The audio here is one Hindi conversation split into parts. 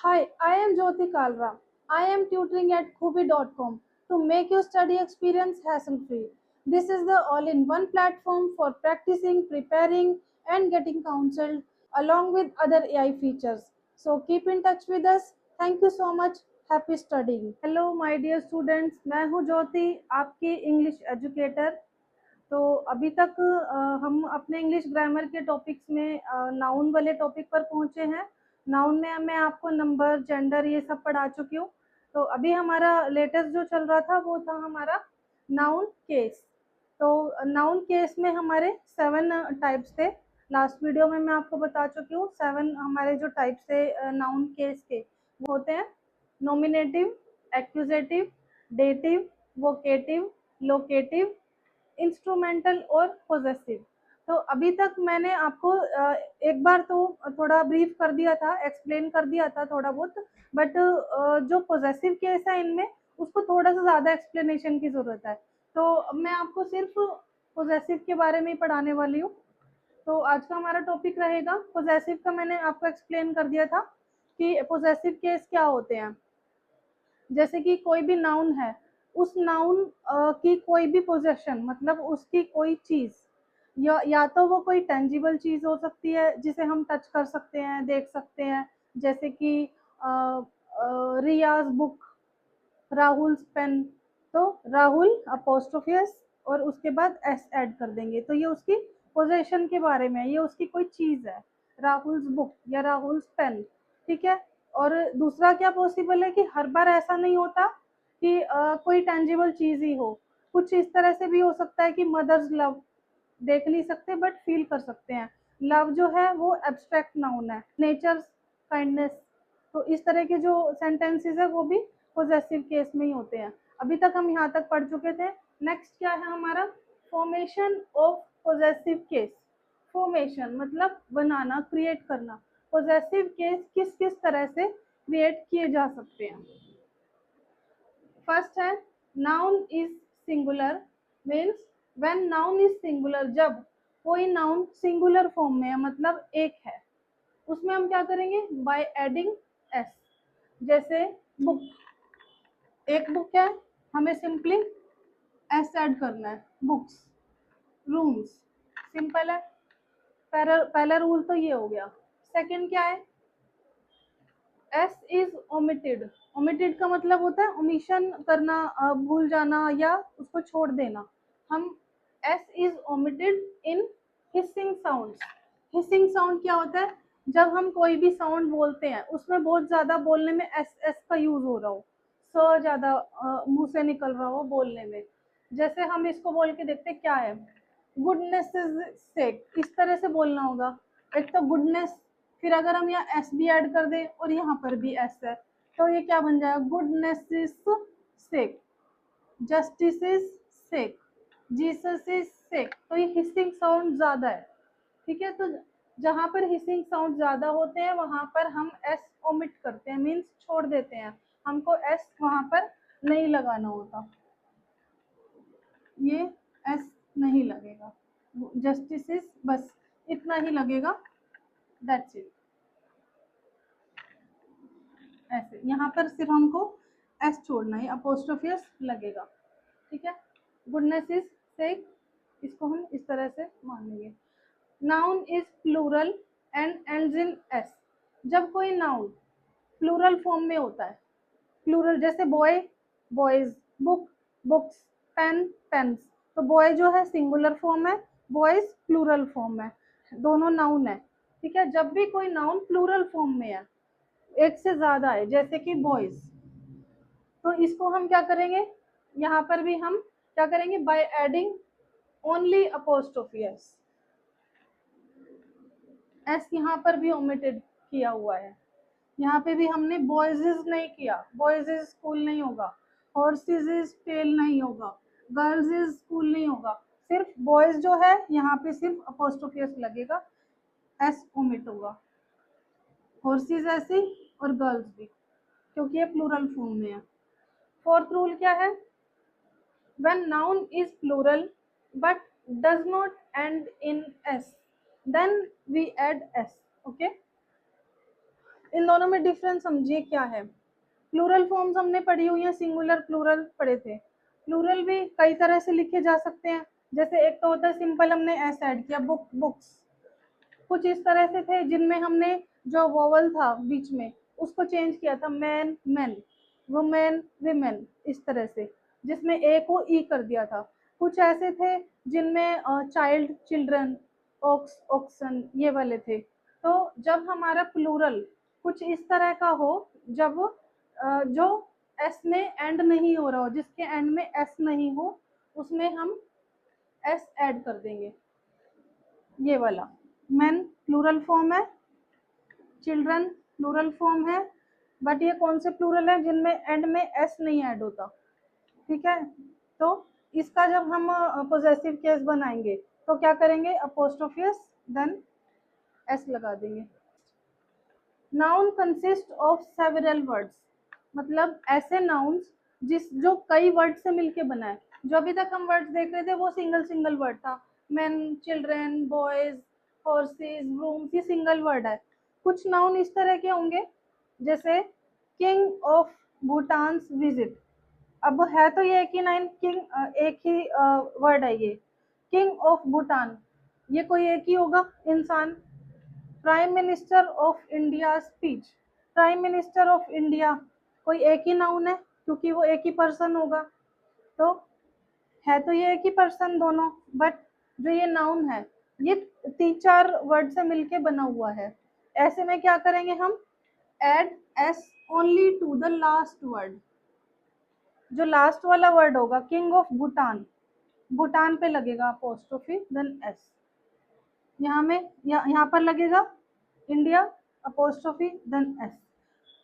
Hi, I am Jyoti Kalra. I am tutoring at Kubi.com to make your study experience hassle free. This is the all in one platform for practicing, preparing, and getting counseled along with other AI features. So keep in touch with us. Thank you so much. Happy studying. Hello, my dear students. मैं हूँ ज्योति, आपकी इंग्लिश एजुकेटर। तो अभी तक हम अपने इंग्लिश ग्रामर के टॉपिक्स में नाउन वाले टॉपिक पर पहुंचे हैं। नाउन में मैं आपको नंबर, जेंडर ये सब पढ़ा चुकी हूँ। तो अभी हमारा लेटेस्ट जो चल रहा था वो था हमारा नाउन केस। तो नाउन केस में हमारे 7 टाइप्स थे। लास्ट वीडियो में मैं आपको बता चुकी हूँ 7 हमारे जो टाइप्स थे नाउन केस के वो होते हैं nominative, accusative, dative, vocative, locative, instrumental और पोजेसिव। तो अभी तक मैंने आपको एक बार तो थोड़ा ब्रीफ कर दिया था, एक्सप्लेन कर दिया था थोड़ा बहुत, बट जो पोजेसिव केस है इनमें उसको थोड़ा सा ज़्यादा एक्सप्लेनेशन की ज़रूरत है। तो मैं आपको सिर्फ पोजेसिव के बारे में ही पढ़ाने वाली हूँ। तो आज का हमारा टॉपिक रहेगा पोजेसिव का। मैंने आपको एक्सप्लेन कर दिया था कि पोजेसिव केस क्या होते हैं। जैसे कि कोई भी नाउन है, उस नाउन की कोई भी पोजेशन मतलब उसकी कोई चीज, या तो वो कोई टेंजिबल चीज हो सकती है जिसे हम टच कर सकते हैं, देख सकते हैं। जैसे कि रियाज बुक, राहुल पेन। तो राहुल अपोस्ट्रोफियस और उसके बाद एस ऐड कर देंगे तो ये उसकी पोजेशन के बारे में, ये उसकी कोई चीज है, राहुल्स बुक या राहुल्स पेन। ठीक है। और दूसरा क्या पॉसिबल है कि हर बार ऐसा नहीं होता कि कोई टेंजिबल चीज ही हो। कुछ इस तरह से भी हो सकता है कि मदर्स लव, देख नहीं सकते बट फील कर सकते हैं। लव जो है वो एब्स्ट्रैक्ट नाउन है, नेचर काइंडनेस। तो इस तरह के जो सेंटेंसेस है वो भी पोजेसिव केस में ही होते हैं। अभी तक हम यहाँ तक पढ़ चुके थे। नेक्स्ट क्या है हमारा, formation of possessive case. Formation मतलब बनाना, क्रिएट करना। पोजेसिव केस किस किस तरह से क्रिएट किए जा सकते हैं। फर्स्ट है noun is singular, means when noun is singular, जब कोई नाउन सिंगुलर फॉर्म में है मतलब एक है, उसमें हम क्या करेंगे, बाय एडिंग एस। जैसे बुक, एक बुक है, हमें सिंपली एस ऐड करना है, बुक्स। रूम्स, सिंपल है। पहला रूल तो ये हो गया। सेकंड क्या है, एस इज ओमिटेड। ओमिटेड का मतलब होता है ओमिशन करना, भूल जाना या उसको छोड़ देना। हम S is omitted in hissing sound. Hissing sound क्या होता है, जब हम कोई भी साउंड बोलते हैं उसमें बहुत ज्यादा बोलने में एस एस का यूज हो रहा हो, स ज्यादा मुंह से निकल रहा हो बोलने में। जैसे हम इसको बोल के देखते क्या है, गुडनेस इज सेक, इस तरह से बोलना होगा। एक तो गुडनेस, फिर अगर हम यहाँ एस भी ऐड कर दें और यहाँ पर भी एस है तो ये क्या बन जाएगा, goodness is sake, justice is sake, Jesus is sake. तो ये हिसिंग साउंड ज्यादा है। ठीक है। तो जहां पर हिसिंग साउंड ज्यादा होते हैं वहां पर हम एस ओमिट करते हैं, मीन्स छोड़ देते हैं। हमको एस वहां पर नहीं लगाना होता, ये एस नहीं लगेगा। जस्टिस इज बस इतना ही लगेगा, दैट्स इट। ऐसे यहाँ पर सिर्फ हमको एस छोड़ना है, अपोस्ट्रोफियस लगेगा। ठीक है। गुडनेस इज सेक, इसको हम इस तरह से मान लेंगे। Noun is plural and ends in S. जब कोई नाउन प्लूरल फॉर्म में होता है, प्लूरल जैसे boy boys, book books, pen pens. तो बॉय जो है सिंगुलर फॉर्म है, बॉयज प्लूरल फॉर्म है, दोनों नाउन है। ठीक है। जब भी कोई नाउन प्लूरल फॉर्म में है, एक से ज्यादा है, जैसे कि बॉयज, तो इसको हम क्या करेंगे, यहाँ पर भी हम क्या करेंगे, by adding only apostrophe S. S यहाँ पर भी ओमिटेड किया हुआ है। यहाँ पे भी हमने बॉयजेस नहीं किया, बॉयजेस स्कूल नहीं होगा, हॉर्सेज इज टेल नहीं होगा, गर्ल्स इज स्कूल नहीं होगा। सिर्फ बॉयज जो है यहाँ पे सिर्फ अपोस्ट्रोफी एस लगेगा, एस ओमिट होगा। हॉर्सेज ऐसे और गर्ल्स भी, क्योंकि ये प्लूरल फॉर्म में है। फोर्थ रूल क्या है, when noun is plural but does not end in s, then we add s. Okay, इन दोनों में डिफरेंस समझिए क्या है। प्लूरल फॉर्म्स हमने पढ़ी हुई है, सिंगुलर प्लूरल पढ़े थे। प्लूरल भी कई तरह से लिखे जा सकते हैं, जैसे एक तो होता है सिंपल, हमने एस ऐड किया, बुक बुक्स। कुछ इस तरह से थे जिनमें हमने जो वोवल था बीच में उसको चेंज किया था, मैन मैन, वुमेन विमेन, इस तरह से, जिसमें ए को ई कर दिया था। कुछ ऐसे थे जिनमें चाइल्ड चिल्ड्रन, ओक्स ओक्सन, ये वाले थे। तो जब हमारा प्लूरल कुछ इस तरह का हो, जब जो एस में एंड नहीं हो रहा हो, जिसके एंड में एस नहीं हो, उसमें हम एस ऐड कर देंगे। ये वाला मैन प्लूरल फॉर्म है, चिल्ड्रन प्लूरल फॉर्म है, बट ये कौन से प्लूरल है जिनमें एंड में एस नहीं ऐड होता। ठीक है, तो इसका जब हम पोजेसिव केस बनाएंगे तो क्या करेंगे, अपोस्ट्रोफी एस देन एस लगा देंगे। Noun consist of several words, मतलब ऐसे नाउन्स जो कई वर्ड से मिलके बना है। जो अभी तक हम वर्ड्स देख रहे थे वो सिंगल सिंगल वर्ड था, man, children, boys, horses, rooms, ये सिंगल वर्ड है। कुछ नाउन इस तरह के होंगे, जैसे किंग ऑफ भूटान विजिट। अब है तो ये एक ही नाइन किंग, एक ही वर्ड है ये, किंग ऑफ भूटान, ये कोई एक ही होगा इंसान। Prime minister of India speech, prime minister of India कोई एक ही नाउन है, क्योंकि वो एक ही पर्सन होगा। तो है तो ये एक ही पर्सन दोनों, बट जो ये नाउन है ये 3-4 वर्ड से मिलके बना हुआ है। ऐसे में क्या करेंगे हम, add S only to the last word. जो लास्ट वाला वर्ड होगा किंग ऑफ भूटान, भूटान पे लगेगा अपोस्ट्रोफी देन एस। यहाँ में यहाँ पर लगेगा इंडिया अपोस्ट्रोफी देन एस।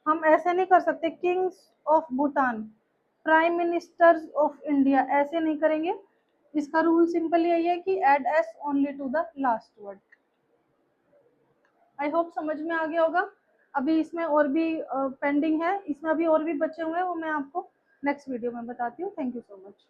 हम ऐसे नहीं कर सकते kings of Bhutan, prime ministers of India, ऐसे नहीं करेंगे। इसका रूल सिंपल यही है कि add S only to the last word. I hope समझ में आ गया होगा। अभी इसमें और भी पेंडिंग है, इसमें अभी और भी बचे हुए हैं, वो मैं आपको नेक्स्ट वीडियो में बताती हूँ। Thank you so much.